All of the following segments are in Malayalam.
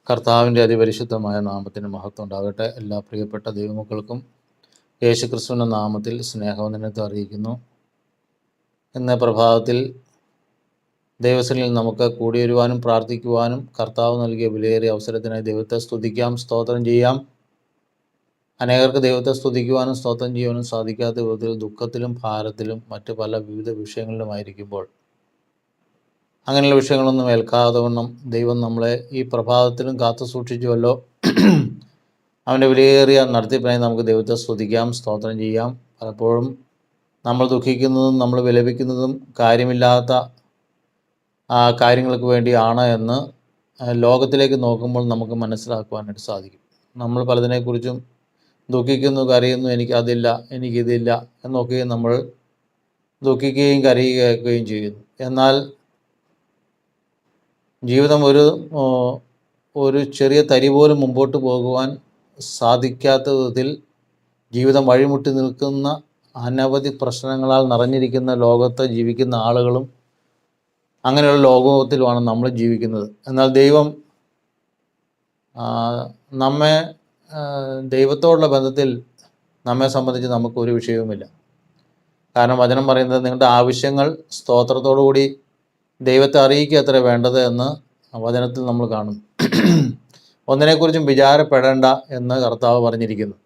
കർത്താവിൻ്റെ അതിപരിശുദ്ധമായ നാമത്തിന് മഹത്വം ഉണ്ടാകട്ടെ. എല്ലാ പ്രിയപ്പെട്ട ദൈവമക്കൾക്കും യേശുക്രിസ്തുവിൻ്റെ നാമത്തിൽ സ്നേഹവന്ദനത്തെ അറിയിക്കുന്നു. ഇന്ന് പ്രഭാതത്തിൽ ദൈവസന്നിധിയിൽ നമുക്ക് കൂടിവരുവാനും പ്രാർത്ഥിക്കുവാനും കർത്താവ് നൽകിയ വിലയേറിയ അവസരത്തിനായി ദൈവത്തെ സ്തുതിക്കാം, സ്തോത്രം ചെയ്യാം. അനേകർക്ക് ദൈവത്തെ സ്തുതിക്കുവാനും സ്തോത്രം ചെയ്യുവാനും സാധിക്കാത്ത വിധത്തിൽ ദുഃഖത്തിലും ഭാരത്തിലും മറ്റ് പല വിവിധ വിഷയങ്ങളിലുമായിരിക്കുമ്പോൾ അങ്ങനെയുള്ള വിഷയങ്ങളൊന്നും ഏൽക്കാതെ വണ്ണം ദൈവം നമ്മളെ ഈ പ്രഭാതത്തിലും കാത്തു സൂക്ഷിച്ചുവല്ലോ. അവൻ്റെ വിലയേറിയ നടത്തിപ്പിനായി നമുക്ക് ദൈവത്തെ സ്തുതിക്കാം, സ്തോത്രം ചെയ്യാം. പലപ്പോഴും നമ്മൾ ദുഃഖിക്കുന്നതും നമ്മൾ വിലപിക്കുന്നതും കാര്യമില്ലാത്ത കാര്യങ്ങൾക്ക് വേണ്ടിയാണ് എന്ന് ലോകത്തിലേക്ക് നോക്കുമ്പോൾ നമുക്ക് മനസ്സിലാക്കുവാനായിട്ട് സാധിക്കും. നമ്മൾ പലതിനെക്കുറിച്ചും ദുഃഖിക്കുന്നു, കരയുന്നു, എനിക്കതില്ല, എനിക്കിതില്ല എന്നൊക്കെയും നമ്മൾ ദുഃഖിക്കുകയും കരയുകയും ചെയ്യുന്നു. എന്നാൽ ജീവിതം ഒരു ചെറിയ തരി പോലും മുമ്പോട്ട് പോകുവാൻ സാധിക്കാത്ത വിധത്തിൽ ജീവിതം വഴിമുട്ടി നിൽക്കുന്ന അനവധി പ്രശ്നങ്ങളാൽ നിറഞ്ഞിരിക്കുന്ന ലോകത്ത് ജീവിക്കുന്ന ആളുകളും അങ്ങനെയുള്ള ലോകത്തിലുമാണ് നമ്മൾ ജീവിക്കുന്നത്. എന്നാൽ ദൈവം നമ്മെ ദൈവത്തോടുള്ള ബന്ധത്തിൽ നമ്മെ സംബന്ധിച്ച് നമുക്കൊരു വിഷയവുമില്ല. കാരണം വചനം പറയുന്നത് നിങ്ങളുടെ ആവശ്യങ്ങൾ സ്തോത്രത്തോടുകൂടി ദൈവത്തെ അറിയിക്കുക അത്ര വേണ്ടത് എന്ന് വചനത്തിൽ നമ്മൾ കാണുന്നു. ഒന്നിനെക്കുറിച്ചും വിചാരപ്പെടേണ്ട എന്ന് കർത്താവ് പറഞ്ഞിരിക്കുന്നു.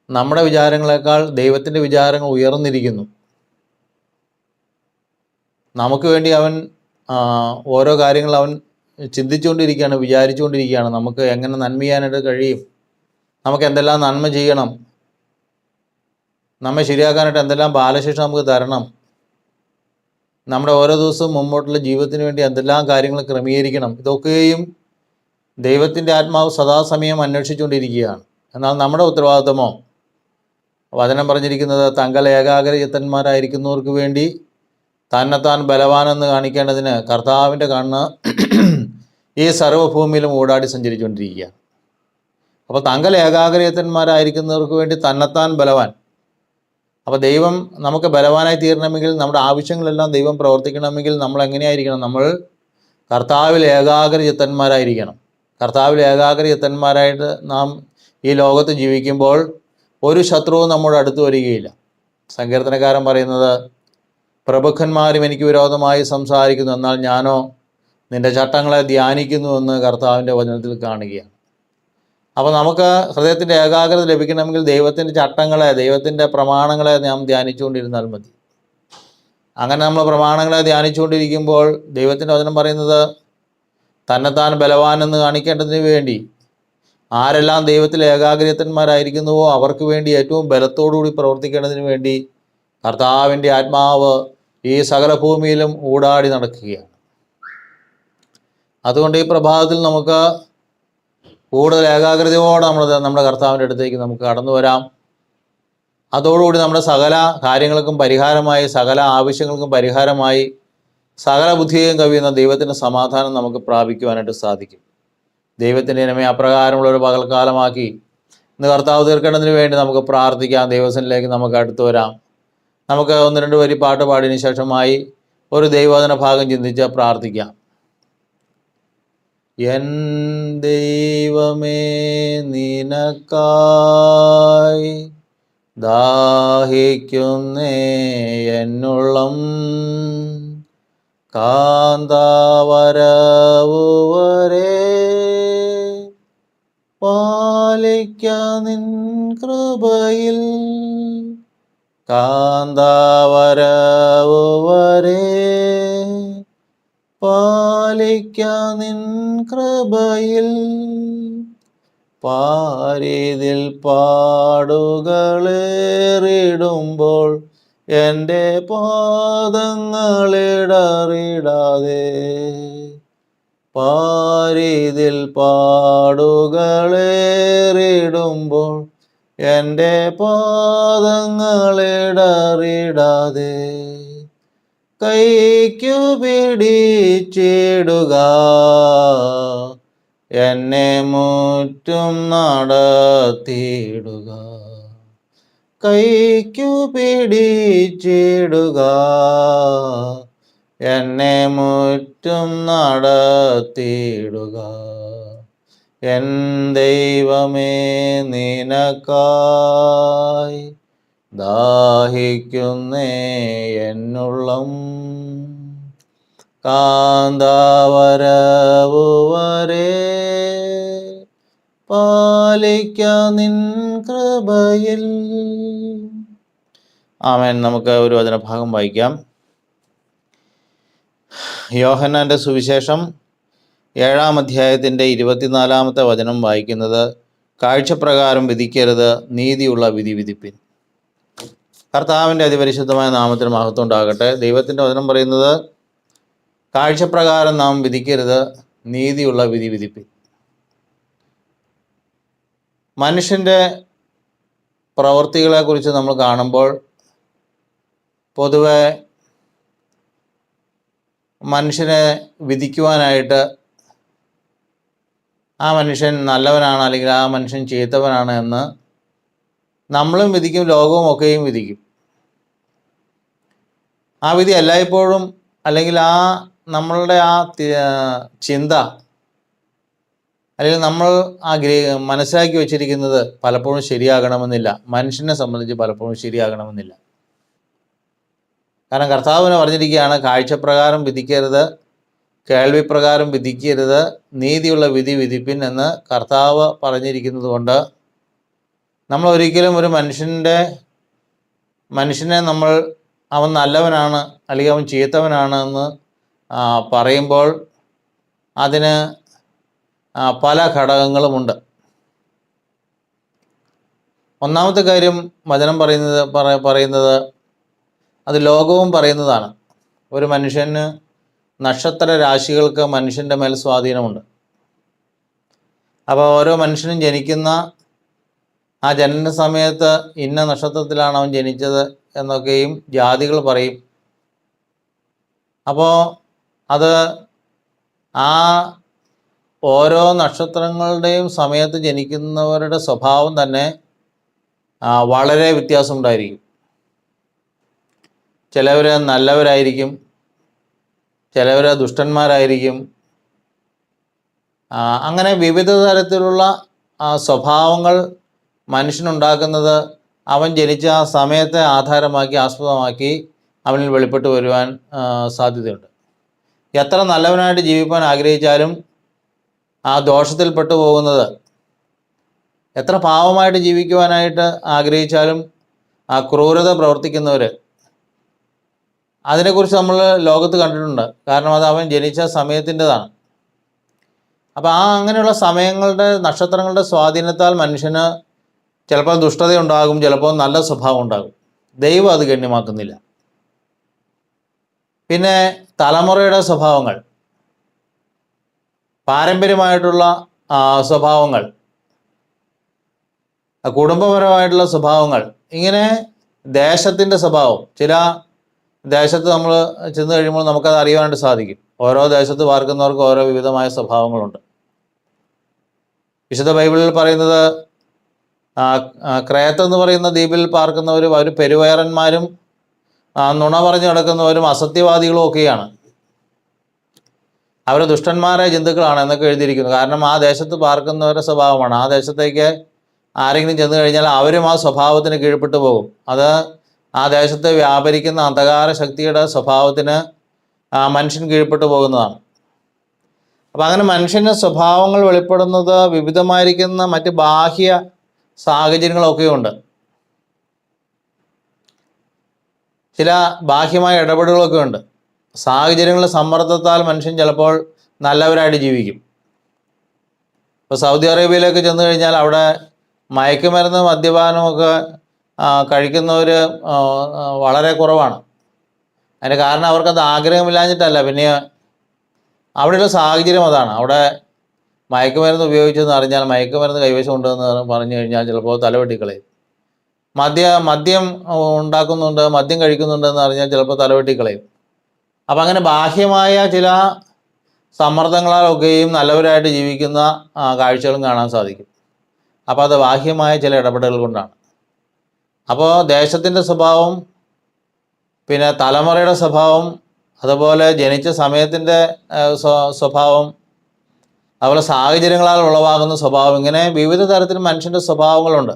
നമ്മുടെ വിചാരങ്ങളെക്കാൾ ദൈവത്തിൻ്റെ വിചാരങ്ങൾ ഉയർന്നിരിക്കുന്നു. നമുക്ക് വേണ്ടി അവൻ ഓരോ കാര്യങ്ങൾ അവൻ ചിന്തിച്ചുകൊണ്ടിരിക്കുകയാണ്, വിചാരിച്ചുകൊണ്ടിരിക്കുകയാണ്. നമുക്ക് എങ്ങനെ നന്മ ചെയ്യാനായിട്ട് കഴിയും, നമുക്ക് എന്തെല്ലാം നന്മ ചെയ്യണം, നമ്മെ ശരിയാക്കാനായിട്ട് എന്തെല്ലാം ബാലശിക്ഷ നമുക്ക് തരണം, നമ്മുടെ ഓരോ ദിവസവും മുമ്പോട്ടുള്ള ജീവിതത്തിന് വേണ്ടി എന്തെല്ലാം കാര്യങ്ങൾ ക്രമീകരിക്കണം, ഇതൊക്കെയും ദൈവത്തിൻ്റെ ആത്മാവ് സദാസമയം അന്വേഷിച്ചുകൊണ്ടിരിക്കുകയാണ്. എന്നാൽ നമ്മുടെ ഉത്തരവാദിത്തമോ? വചനം പറഞ്ഞിരിക്കുന്നത് തങ്കൽ ഏകാഗ്രചിത്തന്മാരായിരിക്കുന്നവർക്ക് വേണ്ടി തന്നെത്താൻ ബലവാനെന്ന് കാണിക്കേണ്ടതിന് കർത്താവിൻ്റെ കണ്ണ് ഈ സർവ്വഭൂമിയിലും ഓടാടി സഞ്ചരിച്ചുകൊണ്ടിരിക്കുകയാണ്. അപ്പോൾ തങ്കൽ ഏകാഗ്രചിത്തന്മാരായിരിക്കുന്നവർക്ക് വേണ്ടി തന്നെത്താൻ ബലവാൻ. അപ്പോൾ ദൈവം നമുക്ക് ബലവാനായി തീരണമെങ്കിൽ, നമ്മുടെ ആവശ്യങ്ങളെല്ലാം ദൈവം പ്രവർത്തിക്കണമെങ്കിൽ നമ്മൾ എങ്ങനെയായിരിക്കണം? നമ്മൾ കർത്താവിൽ ഏകാഗ്രചിത്തന്മാരായിരിക്കണം. കർത്താവിൽ ഏകാഗ്രചിത്തന്മാരായിട്ട് നാം ഈ ലോകത്ത് ജീവിക്കുമ്പോൾ ഒരു ശത്രുവും നമ്മുടെ അടുത്ത് വരികയില്ല. സങ്കീർത്തനക്കാരൻ പറയുന്നത്, പ്രഭുക്കന്മാരും എനിക്ക് വിരോധമായി സംസാരിക്കുന്നു, എന്നാൽ ഞാനോ നിൻ്റെ ചട്ടങ്ങളെ ധ്യാനിക്കുന്നുവെന്ന് കർത്താവിൻ്റെ വചനത്തിൽ കാണുകയാണ്. അപ്പോൾ നമുക്ക് ഹൃദയത്തിൻ്റെ ഏകാഗ്രത ലഭിക്കണമെങ്കിൽ ദൈവത്തിൻ്റെ ചട്ടങ്ങളെ, ദൈവത്തിൻ്റെ പ്രമാണങ്ങളെ നാം ധ്യാനിച്ചുകൊണ്ടിരുന്നാൽ മതി. അങ്ങനെ നമ്മൾ പ്രമാണങ്ങളെ ധ്യാനിച്ചുകൊണ്ടിരിക്കുമ്പോൾ ദൈവത്തിൻ്റെ വചനം പറയുന്നത് തന്നെത്താൻ ബലവാനെന്ന് കാണിക്കേണ്ടതിന് വേണ്ടി ആരെല്ലാം ദൈവത്തിൽ ഏകാഗ്രതന്മാരായിരിക്കുന്നുവോ അവർക്ക് വേണ്ടി ഏറ്റവും ബലത്തോടുകൂടി പ്രവർത്തിക്കേണ്ടതിന് വേണ്ടി കർത്താവിൻ്റെ ആത്മാവ് ഈ സകല ഭൂമിയിലും ഊടാടി നടക്കുകയാണ്. അതുകൊണ്ട് ഈ പ്രഭാതത്തിൽ നമുക്ക് കൂടുതൽ ഏകാഗ്രതയോടെ നമ്മുടെ കർത്താവിൻ്റെ അടുത്തേക്ക് നമുക്ക് കടന്നു വരാം. അതോടുകൂടി നമ്മുടെ സകല കാര്യങ്ങൾക്കും പരിഹാരമായി, സകല ആവശ്യങ്ങൾക്കും പരിഹാരമായി, സകല ബുദ്ധിയെയും കവിയുന്ന ദൈവത്തിൻ്റെ സമാധാനം നമുക്ക് പ്രാപിക്കുവാനായിട്ട് സാധിക്കും. ദൈവത്തിൻ്റെ ഇനമേ അപ്രകാരമുള്ളൊരു പകൽക്കാലമാക്കി ഇന്ന് കർത്താവ് തീർക്കേണ്ടതിന് വേണ്ടി നമുക്ക് പ്രാർത്ഥിക്കാം. ദൈവത്തിലേക്ക് നമുക്ക് അടുത്തു വരാം. നമുക്ക് ഒന്ന് രണ്ട് വരി പാട്ട് പാടിയതിനു ശേഷമായി ഒരു ദൈവവചന ഭാഗം ചിന്തിച്ച് പ്രാർത്ഥിക്കാം. എൻ ദൈവമേ നിനക്കായി ദാഹിക്കുന്നേ എന്നുള്ളം, കാന്താവരവുവരെ പാലിക്ക നിൻ കൃപയിൽ, കാന്താവരവുവരെ പാലിക്ക നിൻ കൃപയിൽ. പാരിതിൽ പാടുകളേറിടുമ്പോൾ എൻ്റെ പാദങ്ങളിടറിടാതെ, പാരിതിൽ പാടുകളേറിടുമ്പോൾ എൻ്റെ പാദങ്ങളിടറിടാതെ, കൈക്കു പിടിച്ചിടുക എന്നെ മുറ്റും നടത്തിയിടുക, കൈക്കു പിടിച്ചിടുക എന്നെ മുറ്റും നടത്തിയിടുക. എൻ ദൈവമേ, നിനക്കായി ദാഹിക്കുന്നേ എന്നുള്ളം. കാന്താവരവു വരെ പാലിക്ക നിൻ കൃപയിൽ. ആമേൻ. നമുക്ക് ഒരു വചനഭാഗം വായിക്കാം. യോഹന്നാൻ്റെ സുവിശേഷം 7-ാം അധ്യായത്തിൻ്റെ 24-ാമത്തെ വചനം വായിക്കുന്നത്, കാഴ്ചപ്രകാരം വിധിക്കരുത്, നീതിയുള്ള വിധി വിധിപ്പിൻ. കർത്താവിൻ്റെ അതിപരിശുദ്ധമായ നാമത്തിന് മഹത്വം ഉണ്ടാകട്ടെ. ദൈവത്തിൻ്റെ വചനം പറയുന്നത്, കാഴ്ചപ്രകാരം നാം വിധിക്കരുത്, നീതിയുള്ള വിധി വിധിപ്പിൻ. മനുഷ്യൻ്റെ പ്രവൃത്തികളെക്കുറിച്ച് നമ്മൾ കാണുമ്പോൾ പൊതുവെ മനുഷ്യനെ വിധിക്കുവാനായിട്ട് ആ മനുഷ്യൻ നല്ലവനാണ് അല്ലെങ്കിൽ ആ മനുഷ്യൻ ചീത്തവനാണ് എന്ന് നമ്മളും വിധിക്കും, ലോകവും ഒക്കെയും വിധിക്കും. ആ വിധി എല്ലായ്പ്പോഴും അല്ലെങ്കിൽ നമ്മളുടെ ചിന്ത അല്ലെങ്കിൽ നമ്മൾ മനസ്സിലാക്കി വച്ചിരിക്കുന്നത് പലപ്പോഴും ശരിയാകണമെന്നില്ല. മനുഷ്യനെ സംബന്ധിച്ച് പലപ്പോഴും ശരിയാകണമെന്നില്ല. കാരണം കർത്താവിനെ പറഞ്ഞിരിക്കുകയാണ്, കാഴ്ചപ്രകാരം വിധിക്കരുത്, കേൾവിപ്രകാരം വിധിക്കരുത്, നീതിയുള്ള വിധി വിധിപ്പിൻ എന്ന് കർത്താവ് പറഞ്ഞിരിക്കുന്നത് കൊണ്ട് നമ്മൾ ഒരിക്കലും ഒരു മനുഷ്യനെ നമ്മൾ അവൻ നല്ലവനാണ് അല്ലെങ്കിൽ അവൻ ചീത്തവനാണ് എന്ന് പറയുമ്പോൾ അതിന് പല ഘടകങ്ങളുമുണ്ട്. ഒന്നാമത്തെ കാര്യം വചനം പറയുന്നത് അത് ലോകവും പറയുന്നതാണ്. ഒരു മനുഷ്യന് നക്ഷത്ര രാശികൾക്ക് മനുഷ്യൻ്റെ മേൽ സ്വാധീനമുണ്ട്. അപ്പോൾ ഓരോ മനുഷ്യനും ജനിക്കുന്ന ആ ജനന സമയത്ത് ഇന്ന നക്ഷത്രത്തിലാണ് അവൻ ജനിച്ചത് എന്നൊക്കെയും ജാതികൾ പറയും. അപ്പോൾ അത് ആ ഓരോ നക്ഷത്രങ്ങളുടെയും സമയത്ത് ജനിക്കുന്നവരുടെ സ്വഭാവം തന്നെ വളരെ വ്യത്യാസമുണ്ടായിരിക്കും. ചിലവർ നല്ലവരായിരിക്കും, ചിലവർ ദുഷ്ടന്മാരായിരിക്കും. അങ്ങനെ വിവിധ തരത്തിലുള്ള സ്വഭാവങ്ങൾ മനുഷ്യനുണ്ടാക്കുന്നത് അവൻ ജനിച്ച ആ സമയത്തെ ആസ്പദമാക്കി അവനിൽ വെളിപ്പെട്ട് വരുവാൻ സാധ്യതയുണ്ട്. എത്ര നല്ലവനായിട്ട് ജീവിക്കാൻ ആഗ്രഹിച്ചാലും ആ ദോഷത്തിൽപ്പെട്ടു പോകുന്നത്, എത്ര പാവമായിട്ട് ജീവിക്കുവാനായിട്ട് ആഗ്രഹിച്ചാലും ആ ക്രൂരത പ്രവർത്തിക്കുന്നവർ, അതിനെക്കുറിച്ച് നമ്മൾ ലോകത്ത് കണ്ടിട്ടുണ്ട്. കാരണം അത് അവൻ ജനിച്ച സമയത്തിൻ്റെതാണ്. അപ്പോൾ അങ്ങനെയുള്ള സമയങ്ങളുടെ നക്ഷത്രങ്ങളുടെ സ്വാധീനത്താൽ മനുഷ്യന് ചിലപ്പോൾ ദുഷ്ടതയുണ്ടാകും, ചിലപ്പോൾ നല്ല സ്വഭാവം ഉണ്ടാകും. ദൈവം അത് ഗണ്യമാക്കുന്നില്ല. പിന്നെ തലമുറയുടെ സ്വഭാവങ്ങൾ, പാരമ്പര്യമായിട്ടുള്ള സ്വഭാവങ്ങൾ, കുടുംബപരമായിട്ടുള്ള സ്വഭാവങ്ങൾ, ഇങ്ങനെ ദേശത്തിൻ്റെ സ്വഭാവം. ചില ദേശത്ത് നമ്മൾ ചെന്ന് കഴിയുമ്പോൾ നമുക്കത് അറിയാനായിട്ട് സാധിക്കും. ഓരോ ദേശത്ത് പാർക്കുന്നവർക്ക് ഓരോ വിവിധമായ സ്വഭാവങ്ങളുണ്ട്. വിശുദ്ധ ബൈബിളിൽ പറയുന്നത്, ക്രേത്ത് എന്ന് പറയുന്ന ദ്വീപിൽ പാർക്കുന്നവർ അവർ പെരുവയറന്മാരും നുണ പറഞ്ഞു നടക്കുന്നവരും അസത്യവാദികളും ഒക്കെയാണ്. അവർ ദുഷ്ടന്മാരായ ജന്തുക്കളാണ് എന്നൊക്കെ എഴുതിയിരിക്കുന്നു. കാരണം ആ ദേശത്ത് പാർക്കുന്നവരുടെ സ്വഭാവമാണ്. ആ ദേശത്തേക്ക് ആരെങ്കിലും ചെന്ന് കഴിഞ്ഞാൽ അവരും ആ സ്വഭാവത്തിന് കീഴ്പ്പെട്ടു പോകും. അത് ആ ദേശത്ത് വ്യാപരിക്കുന്ന അന്ധകാര ശക്തിയുടെ സ്വഭാവത്തിന് മനുഷ്യൻ കീഴ്പ്പെട്ടു പോകുന്നതാണ്. അപ്പം അങ്ങനെ മനുഷ്യൻ്റെ സ്വഭാവങ്ങൾ വെളിപ്പെടുന്നത് വിവിധമായിരിക്കുന്ന മറ്റ് ബാഹ്യ സാഹചര്യങ്ങളൊക്കെ ഉണ്ട്. ചില ബാഹ്യമായ ഇടപെടലുകളൊക്കെ ഉണ്ട്. സാഹചര്യങ്ങളുടെ സമ്മർദ്ദത്താൽ മനുഷ്യൻ ചിലപ്പോൾ നല്ലവരായിട്ട് ജീവിക്കും. ഇപ്പോൾ സൗദി അറേബ്യയിലേക്ക് ചെന്ന് കഴിഞ്ഞാൽ അവിടെ മയക്കുമരുന്ന് മദ്യപാനമൊക്കെ കഴിക്കുന്നവർ വളരെ കുറവാണ്. അതിന് കാരണം അവർക്കത് ആഗ്രഹമില്ലാഞ്ഞിട്ടല്ല, പിന്നെ അവിടെയുള്ള സാഹചര്യം അതാണ്. അവിടെ മയക്കുമരുന്ന് ഉപയോഗിച്ചെന്ന് അറിഞ്ഞാൽ, മയക്കുമരുന്ന് കൈവശം ഉണ്ടെന്ന് പറഞ്ഞു കഴിഞ്ഞാൽ ചിലപ്പോൾ തലവെട്ടിക്കളയും. മദ്യം ഉണ്ടാക്കുന്നുണ്ട്, മദ്യം കഴിക്കുന്നുണ്ടെന്ന് അറിഞ്ഞാൽ ചിലപ്പോൾ തലവെട്ടിക്കളയും. അപ്പം അങ്ങനെ ബാഹ്യമായ ചില സമ്മർദ്ദങ്ങളാലൊക്കെയും നല്ലവരായിട്ട് ജീവിക്കുന്ന കാഴ്ചകളും കാണാൻ സാധിക്കും. അപ്പോൾ അത് ബാഹ്യമായ ചില ഇടപെടലുകൾ കൊണ്ടാണ്. അപ്പോൾ ദേശത്തിൻ്റെ സ്വഭാവം, പിന്നെ തലമുറയുടെ സ്വഭാവം, അതുപോലെ ജനിച്ച സമയത്തിൻ്റെ സ്വഭാവം, അതുപോലെ സാഹചര്യങ്ങളാൽ ഉളവാകുന്ന സ്വഭാവം, ഇങ്ങനെ വിവിധ തരത്തിൽ മനുഷ്യൻ്റെ സ്വഭാവങ്ങളുണ്ട്.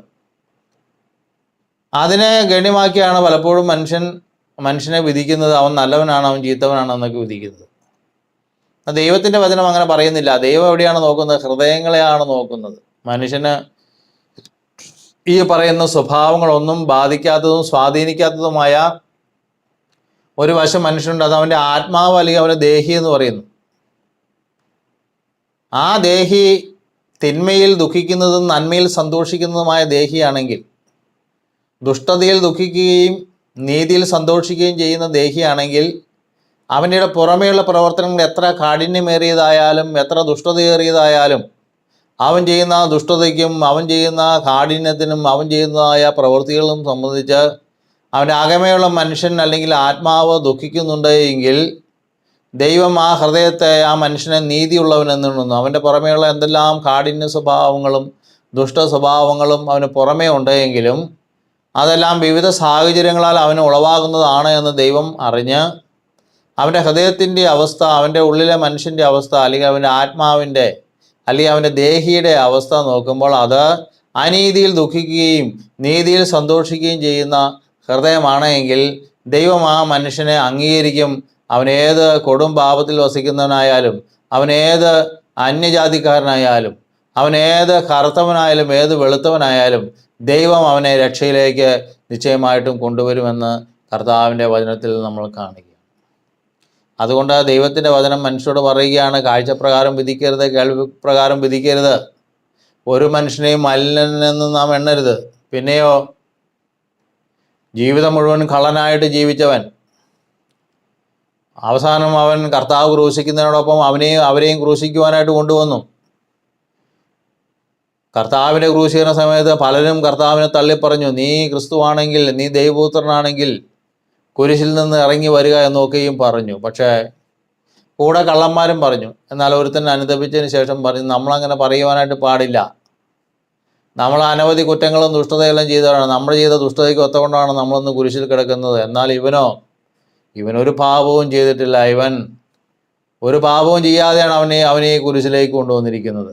അതിനെ ഗണ്യമാക്കിയാണ് പലപ്പോഴും മനുഷ്യനെ വിധിക്കുന്നത്. അവൻ നല്ലവനാണ്, അവൻ ചീത്തവനാണ് എന്നൊക്കെ വിധിക്കുന്നത്. ദൈവത്തിൻ്റെ വചനം അങ്ങനെ പറയുന്നില്ല. ദൈവം എവിടെയാണ് നോക്കുന്നത്? ഹൃദയങ്ങളെയാണ് നോക്കുന്നത്. മനുഷ്യന് ഈ പറയുന്ന സ്വഭാവങ്ങളൊന്നും ബാധിക്കാത്തതും സ്വാധീനിക്കാത്തതുമായ ഒരു വശം മനുഷ്യനുണ്ട്. അത് അവൻ്റെ ആത്മാവ്, അല്ലെങ്കിൽ അവൻ്റെ ദേഹി എന്ന് പറയുന്നു. ആ ദേഹി തിന്മയിൽ ദുഃഖിക്കുന്നതും നന്മയിൽ സന്തോഷിക്കുന്നതുമായ ദേഹിയാണെങ്കിൽ, ദുഷ്ടതയിൽ ദുഃഖിക്കുകയും നീതിയിൽ സന്തോഷിക്കുകയും ചെയ്യുന്ന ദേഹിയാണെങ്കിൽ, അവൻ്റെ പുറമേയുള്ള പ്രവർത്തനങ്ങൾ എത്ര കാഠിന്യമേറിയതായാലും എത്ര ദുഷ്ടതയേറിയതായാലും അവൻ ചെയ്യുന്ന ദുഷ്ടതയ്ക്കും അവൻ ചെയ്യുന്ന കാഠിന്യത്തിനും അവൻ ചെയ്യുന്നതായ പ്രവൃത്തികളും സംബന്ധിച്ച് അവൻ്റെ അകമയുള്ള മനുഷ്യൻ അല്ലെങ്കിൽ ആത്മാവ് ദുഃഖിക്കുന്നുണ്ട് എങ്കിൽ, ദൈവം ആ ഹൃദയത്തെ, ആ മനുഷ്യനെ നീതിയുള്ളവനെന്നുണ്ടെന്നു. അവൻ്റെ പുറമേയുള്ള എന്തെല്ലാം കാഠിന്യ സ്വഭാവങ്ങളും ദുഷ്ട സ്വഭാവങ്ങളും അവന് പുറമേ ഉണ്ടെങ്കിലും അതെല്ലാം വിവിധ സാഹചര്യങ്ങളാൽ അവന് ഉളവാകുന്നതാണ് എന്ന് ദൈവം അറിഞ്ഞ് അവൻ്റെ ഹൃദയത്തിൻ്റെ അവസ്ഥ, അവൻ്റെ ഉള്ളിലെ മനുഷ്യൻ്റെ അവസ്ഥ, അല്ലെങ്കിൽ അവൻ്റെ ആത്മാവിൻ്റെ അല്ലെങ്കിൽ അവൻ്റെ ദേഹിയുടെ അവസ്ഥ നോക്കുമ്പോൾ അത് അനീതിയിൽ ദുഃഖിക്കുകയും നീതിയിൽ സന്തോഷിക്കുകയും ചെയ്യുന്ന ഹൃദയമാണ് എങ്കിൽ ദൈവം ആ മനുഷ്യനെ അംഗീകരിക്കും. അവനേത് കൊടും പാപത്തിൽ വസിക്കുന്നവനായാലും, അവനേത് അന്യജാതിക്കാരനായാലും, അവനേത് കറുത്തവനായാലും ഏത് വെളുത്തവനായാലും ദൈവം അവനെ രക്ഷയിലേക്ക് നിശ്ചയമായിട്ടും കൊണ്ടുവരുമെന്ന് കർത്താവിൻ്റെ വചനത്തിൽ നമ്മൾ കാണുക. അതുകൊണ്ട് ദൈവത്തിൻ്റെ വചനം മനുഷ്യരോട് പറയുകയാണ്, കാഴ്ചപ്രകാരം വിധിക്കരുത്, കേൾവി പ്രകാരം വിധിക്കരുത്, ഒരു മനുഷ്യനെയും മലിനനെന്ന് നാം എണ്ണരുത്. പിന്നെയോ ജീവിതം മുഴുവൻ കള്ളനായിട്ട് ജീവിച്ചവൻ അവസാനം അവൻ കർത്താവ് ക്രൂശിക്കുന്നതിനോടൊപ്പം അവരെയും ക്രൂശിക്കുവാനായിട്ട് കൊണ്ടുവന്നു. കർത്താവിനെ ക്രൂശിക്കുന്ന സമയത്ത് പലരും കർത്താവിനെ തള്ളിപ്പറഞ്ഞു. നീ ക്രിസ്തുവാണെങ്കിൽ, നീ ദൈവപുത്രനാണെങ്കിൽ കുരിശിൽ നിന്ന് ഇറങ്ങി വരിക എന്നൊക്കെയും പറഞ്ഞു. പക്ഷേ കൂടെ കള്ളന്മാരും പറഞ്ഞു. എന്നാൽ ഒരുത്തൻ അനുതപിച്ചതിന് ശേഷം പറഞ്ഞു, നമ്മളങ്ങനെ പറയുവാനായിട്ട് പാടില്ല. നമ്മൾ അനവധി കുറ്റങ്ങളും ദുഷ്ടതയെല്ലാം ചെയ്തവരാണ്. നമ്മൾ ചെയ്ത ദുഷ്ടതയ്ക്ക് ഒത്തകൊണ്ടാണ് നമ്മളൊന്ന് കുരിശിൽ കിടക്കുന്നത്. എന്നാൽ ഇവനൊരു പാപവും ചെയ്തിട്ടില്ല. ഇവൻ ഒരു പാപവും ചെയ്യാതെയാണ് അവനെ കുരിശിലേക്ക് കൊണ്ടുവന്നിരിക്കുന്നത്.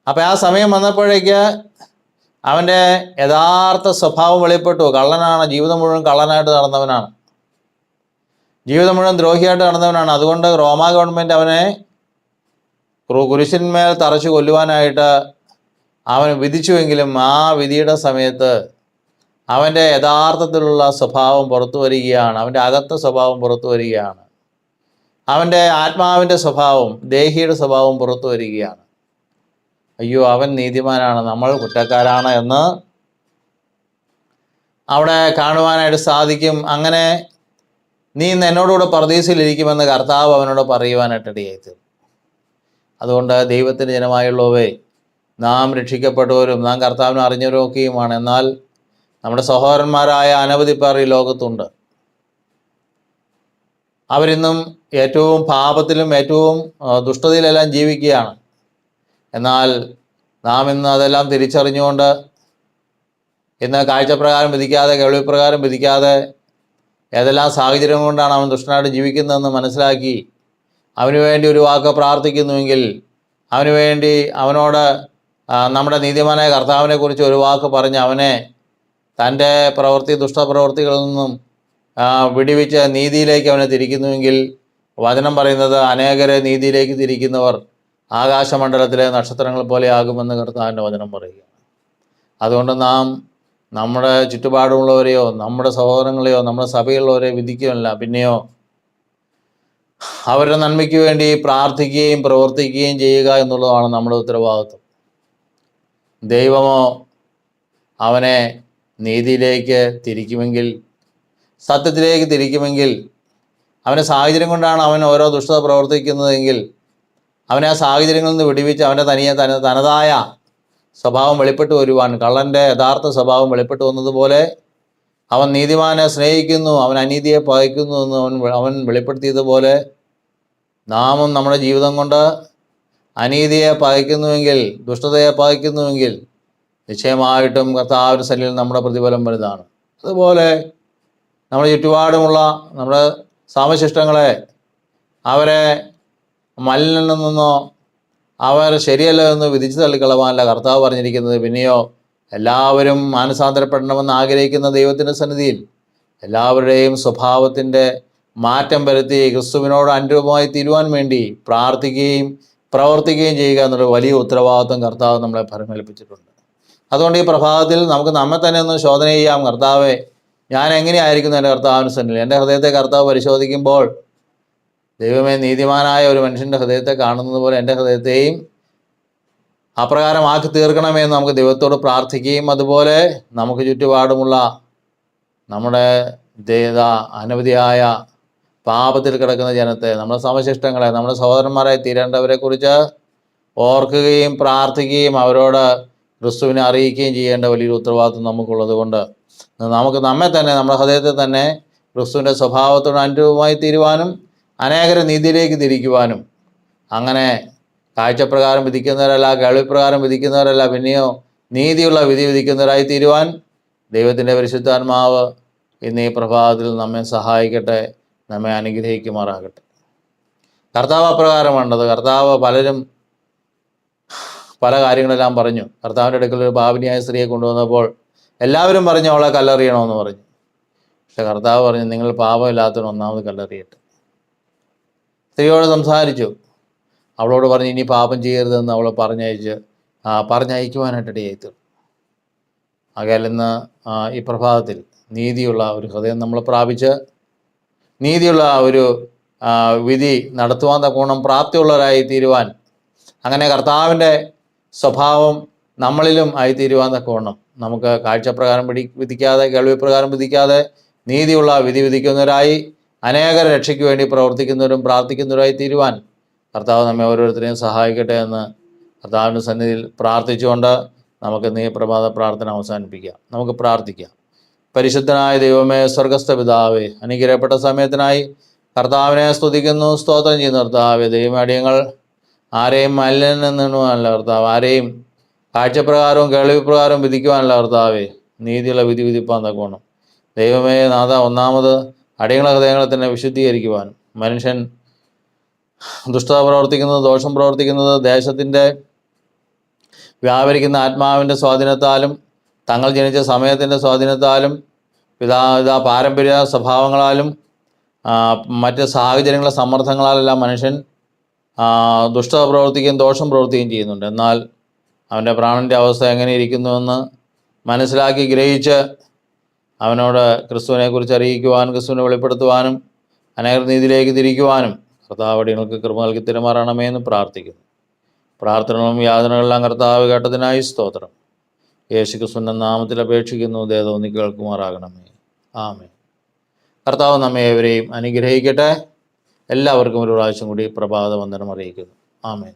അപ്പം ആ സമയം വന്നപ്പോഴേക്ക് അവൻ്റെ യഥാർത്ഥ സ്വഭാവം വെളിപ്പെട്ടു. കള്ളനാണ്, ജീവിതം മുഴുവൻ കള്ളനായിട്ട് നടന്നവനാണ്, ജീവിതം മുഴുവൻ ദ്രോഹിയായിട്ട് നടന്നവനാണ്. അതുകൊണ്ട് റോമാ ഗവൺമെൻറ് അവനെ കുരിശിന്മേൽ തറച്ചു കൊല്ലുവാനായിട്ട് അവൻ വിധിച്ചുവെങ്കിലും ആ വിധിയുടെ സമയത്ത് അവൻ്റെ യഥാർത്ഥത്തിലുള്ള സ്വഭാവം പുറത്തു വരികയാണ്. അവൻ്റെ അകത്ത സ്വഭാവം പുറത്തു വരികയാണ്. അവൻ്റെ ആത്മാവിൻ്റെ സ്വഭാവം, ദേഹിയുടെ സ്വഭാവം പുറത്തു വരികയാണ്. അയ്യോ, അവൻ നീതിമാനാണ്, നമ്മൾ കുറ്റക്കാരാണ് എന്ന് അവിടെ കാണുവാനായിട്ട് സാധിക്കും. അങ്ങനെ നീ ഇന്ന് എന്നോടുകൂടെ പർദീസിലിരിക്കുമെന്ന് കർത്താവ് അവനോട് പറയുവാനായിട്ട് ഇടയായിത്തീർന്നു. അതുകൊണ്ട് ദൈവത്തിൻ്റെ ജനമായുള്ളവേ, നാം രക്ഷിക്കപ്പെട്ടവരും നാം കർത്താവിനെ അറിഞ്ഞവരൊക്കെയുമാണ്. എന്നാൽ നമ്മുടെ സഹോദരന്മാരായ അനവധി പേർ ഈ ലോകത്തുണ്ട്. അവരിന്നും ഏറ്റവും പാപത്തിലും ഏറ്റവും ദുഷ്ടതയിലെല്ലാം ജീവിക്കുകയാണ്. എന്നാൽ നാം ഇന്ന് അതെല്ലാം തിരിച്ചറിഞ്ഞുകൊണ്ട് ഇന്ന് കാഴ്ചപ്രകാരം വിധിക്കാതെ, കേൾവിപ്രകാരം വിധിക്കാതെ, ഏതെല്ലാം സാഹചര്യം കൊണ്ടാണ് അവൻ ദുഷ്ടനായിട്ട് ജീവിക്കുന്നതെന്ന് മനസ്സിലാക്കി അവന് വേണ്ടി ഒരു വാക്ക് പ്രാർത്ഥിക്കുന്നുവെങ്കിൽ, അവന് വേണ്ടി അവനോട് നമ്മുടെ നീതിമാനായ കർത്താവിനെക്കുറിച്ച് ഒരു വാക്ക് പറഞ്ഞ് അവനെ തൻ്റെ ദുഷ്ടപ്രവൃത്തികളിൽ നിന്നും വിടിവിച്ച് നീതിയിലേക്ക് അവനെ തിരിക്കുന്നുവെങ്കിൽ, വചനം പറയുന്നത് അനേകരെ നീതിയിലേക്ക് തിരിക്കുന്നവർ ആകാശമണ്ഡലത്തിലെ നക്ഷത്രങ്ങൾ പോലെ ആകുമെന്ന് കർത്താവിൻ്റെ വചനം പറയുക. അതുകൊണ്ട് നാം നമ്മുടെ ചുറ്റുപാടുമുള്ളവരെയോ നമ്മുടെ സഹോദരങ്ങളെയോ നമ്മുടെ സഭയിലുള്ളവരെയോ വിധിക്കുകയല്ല, പിന്നെയോ അവരുടെ നന്മയ്ക്ക് വേണ്ടി പ്രാർത്ഥിക്കുകയും പ്രവർത്തിക്കുകയും ചെയ്യുക എന്നുള്ളതാണ് നമ്മുടെ ഉത്തരവാദിത്വം. ദൈവമോ അവനെ നീതിയിലേക്ക് തിരിക്കുമെങ്കിൽ, സത്യത്തിലേക്ക് തിരിക്കുമെങ്കിൽ, അവൻ്റെ സാഹചര്യം കൊണ്ടാണ് അവൻ ഓരോ ദുഷ്ടത പ്രവർത്തിക്കുന്നതെങ്കിൽ അവനെ ആ സാഹചര്യങ്ങളിൽ നിന്ന് വിടുവിച്ച് അവൻ്റെ തനതായ സ്വഭാവം വെളിപ്പെട്ടു വരുവാൻ, കള്ളൻ്റെ യഥാർത്ഥ സ്വഭാവം വെളിപ്പെട്ടു വന്നതുപോലെ അവൻ നീതിമാനെ സ്നേഹിക്കുന്നു, അവൻ അനീതിയെ പകയ്ക്കുന്നു എന്ന് അവൻ വെളിപ്പെടുത്തിയതുപോലെ നാമും നമ്മുടെ ജീവിതം കൊണ്ട് അനീതിയെ പകയ്ക്കുന്നുവെങ്കിൽ, ദുഷ്ടതയെ പകയ്ക്കുന്നുവെങ്കിൽ നിശ്ചയമായിട്ടും കർത്താവിൻ്റെ സന്നിധിയിൽ നമ്മുടെ പ്രതിഫലം വലുതാണ്. അതുപോലെ നമ്മുടെ ചുറ്റുപാടുമുള്ള നമ്മുടെ സമശിഷ്ടങ്ങളെ, അവരെ മലിനിൽ നിന്നോ അവർ ശരിയല്ല എന്ന് വിധിച്ചു തള്ളിക്കളവാനല്ല കർത്താവ് പറഞ്ഞിരിക്കുന്നത്. പിന്നെയോ എല്ലാവരും മാനസാന്തരപ്പെടണമെന്ന് ആഗ്രഹിക്കുന്ന ദൈവത്തിൻ്റെ സന്നിധിയിൽ എല്ലാവരുടെയും സ്വഭാവത്തിൻ്റെ മാറ്റം വരുത്തി ക്രിസ്തുവിനോട് അനുരൂപമായി തീരുവാൻ വേണ്ടി പ്രാർത്ഥിക്കുകയും പ്രവർത്തിക്കുകയും ചെയ്യുക എന്നുള്ള വലിയ ഉത്തരവാദിത്വം കർത്താവ് നമ്മളെ ഫലമേൽപ്പിച്ചിട്ടുണ്ട്. അതുകൊണ്ട് ഈ പ്രഭാതത്തിൽ നമുക്ക് നമ്മെ തന്നെ ഒന്ന് ശോധന ചെയ്യാം. കർത്താവെ, ഞാൻ എങ്ങനെയായിരിക്കുന്നു എൻ്റെ കർത്താവിന് സന്നിധിയിൽ? എൻ്റെ ഹൃദയത്തെ കർത്താവ് പരിശോധിക്കുമ്പോൾ, ദൈവമേ, നീതിമാനായ ഒരു മനുഷ്യൻ്റെ ഹൃദയത്തെ കാണുന്നത് പോലെ എൻ്റെ ഹൃദയത്തെയും അപ്രകാരമാക്കി തീർക്കണമെന്ന് നമുക്ക് ദൈവത്തോട് പ്രാർത്ഥിക്കുകയും അതുപോലെ നമുക്ക് ചുറ്റുപാടുമുള്ള നമ്മുടെ അനവധിയായ പാപത്തിൽ കിടക്കുന്ന ജനത്തെ, നമ്മുടെ സമശിഷ്ടങ്ങളെ, നമ്മുടെ സഹോദരന്മാരായി തീരേണ്ടവരെക്കുറിച്ച് ഓർക്കുകയും പ്രാർത്ഥിക്കുകയും അവരോട് ക്രിസ്തുവിനെ അറിയിക്കുകയും ചെയ്യേണ്ട വലിയൊരു ഉത്തരവാദിത്വം നമുക്കുള്ളത് കൊണ്ട് നമുക്ക് നമ്മെ തന്നെ, നമ്മുടെ ഹൃദയത്തെ തന്നെ ക്രിസ്തുവിൻ്റെ സ്വഭാവത്തോട് അനുരൂപമായി തീരുവാനും അനേകരെ നീതിയിലേക്ക് തിരിക്കുവാനും, അങ്ങനെ കാഴ്ചപ്രകാരം വിധിക്കുന്നവരല്ല, കേൾവിപ്രകാരം വിധിക്കുന്നവരല്ല, പിന്നെയോ നീതിയുള്ള വിധി വിധിക്കുന്നവരായി തീരുവാൻ ദൈവത്തിൻ്റെ പരിശുദ്ധാത്മാവ് ഇന്ന് ഈ പ്രഭാതത്തിൽ നമ്മെ സഹായിക്കട്ടെ, നമ്മെ അനുഗ്രഹിക്കുമാറാകട്ടെ. കർത്താവ് അപ്രകാരം വേണ്ടത്. കർത്താവ് പലരും പല കാര്യങ്ങളെല്ലാം പറഞ്ഞു. കർത്താവിൻ്റെ അടുക്കൽ ഒരു പാപിനിയായ സ്ത്രീയെ കൊണ്ടുവന്നപ്പോൾ എല്ലാവരും പറഞ്ഞു അവളെ കല്ലെറിയണമെന്ന് പറഞ്ഞു. പക്ഷെ കർത്താവ് പറഞ്ഞു, നിങ്ങൾ പാപമില്ലാത്തവൻ ഒന്നാമത് കല്ലെറിയട്ടെ. സ്ത്രീയോട് സംസാരിച്ചു, അവളോട് പറഞ്ഞു ഇനി പാപം ചെയ്യരുതെന്ന് അവളെ പറഞ്ഞയക്കുവാനായിട്ട് ഇടയായിത്തീർന്നു. ആകയാൽ ഇന്ന് ഈ പ്രഭാതത്തിൽ നീതിയുള്ള ഒരു ഹൃദയം നമ്മൾ പ്രാപിച്ച് നീതിയുള്ള ഒരു വിധി നടത്തുവാൻ തക്കവണ്ണം പ്രാപ്തിയുള്ളവരായി തീരുവാൻ, അങ്ങനെ കർത്താവിൻ്റെ സ്വഭാവം നമ്മളിലും ആയിത്തീരുവാൻ തക്കവണ്ണം നമുക്ക് കാഴ്ചപ്രകാരം വിധിക്കാതെ, കേൾവിപ്രകാരം വിധിക്കാതെ നീതിയുള്ള വിധി വിധിക്കുന്നവരായി അനേകർ രക്ഷയ്ക്ക് വേണ്ടി പ്രവർത്തിക്കുന്നവരും പ്രാർത്ഥിക്കുന്നവരായി തീരുവാൻ കർത്താവ് നമ്മെ ഓരോരുത്തരെയും സഹായിക്കട്ടെ എന്ന് കർത്താവിൻ്റെ സന്നിധിയിൽ പ്രാർത്ഥിച്ചുകൊണ്ട് നമുക്ക് ഈ പ്രഭാത പ്രാർത്ഥന അവസാനിപ്പിക്കാം. നമുക്ക് പ്രാർത്ഥിക്കാം. പരിശുദ്ധനായ ദൈവമേ, സ്വർഗസ്ഥ പിതാവേ, അനുഗ്രഹപ്പെട്ട സമയത്തിനായി കർത്താവിനെ സ്തുതിക്കുന്നു, സ്തോത്രം ചെയ്യുന്നു. കർത്താവേ, ദൈവമടിയങ്ങൾ ആരെയും മലിനിൽ നിന്നുവാനല്ല കർത്താവ്, ആരെയും കാഴ്ചപ്രകാരവും കേൾവിപ്രകാരവും വിധിക്കുവാനല്ല കർത്താവേ, നീതിയുള്ള വിധി വിധിപ്പാൻ തക്കോണം. ദൈവമേ നാഥ, ഒന്നാമത് അടിയങ്ങളെ ഹൃദയങ്ങളെ തന്നെ വിശുദ്ധീകരിക്കുവാനും, മനുഷ്യൻ ദുഷ്ടത പ്രവർത്തിക്കുന്നത്, ദോഷം പ്രവർത്തിക്കുന്നത് ദേശത്തിൻ്റെ വ്യാപരിക്കുന്ന ആത്മാവിൻ്റെ സ്വാധീനത്താലും തങ്ങൾ ജനിച്ച സമയത്തിൻ്റെ സ്വാധീനത്താലും പാരമ്പര്യ സ്വഭാവങ്ങളാലും മറ്റ് സാഹചര്യങ്ങളുടെ സമ്മർദ്ദങ്ങളാലെല്ലാം മനുഷ്യൻ ദുഷ്ടത പ്രവർത്തിക്കുകയും ദോഷം പ്രവർത്തിക്കുകയും ചെയ്യുന്നുണ്ട്. എന്നാൽ അവൻ്റെ പ്രാണൻ്റെ അവസ്ഥ എങ്ങനെ ഇരിക്കുന്നുവെന്ന് മനസ്സിലാക്കി ഗ്രഹിച്ച് അവനോട് ക്രിസ്തുവിനെക്കുറിച്ച് അറിയിക്കുവാനും ക്രിസ്തുവിനെ വെളിപ്പെടുത്തുവാനും അനേകർ നീതിയിലേക്ക് തിരിക്കുവാനും കർത്താവ് അടിയങ്ങൾക്ക് കൃപ നൽകി തിരുമാറണമേ എന്ന് പ്രാർത്ഥിക്കുന്നു. പ്രാർത്ഥനകളും യാതനകളെല്ലാം കർത്താവ് കേട്ടതിനായി സ്തോത്രം. യേശു ക്രിസ്തുവിൻ്റെ നാമത്തിൽ അപേക്ഷിക്കുന്നു, ദയതോ നീ കേൾക്കുമാറാകണമേ. ആമേൻ. കർത്താവ് നമ്മെ ഏവരെയും അനുഗ്രഹിക്കട്ടെ. എല്ലാവർക്കും ഒരു പ്രാവശ്യം കൂടി പ്രഭാത വന്ദനം അറിയിക്കുന്നു. ആമേൻ.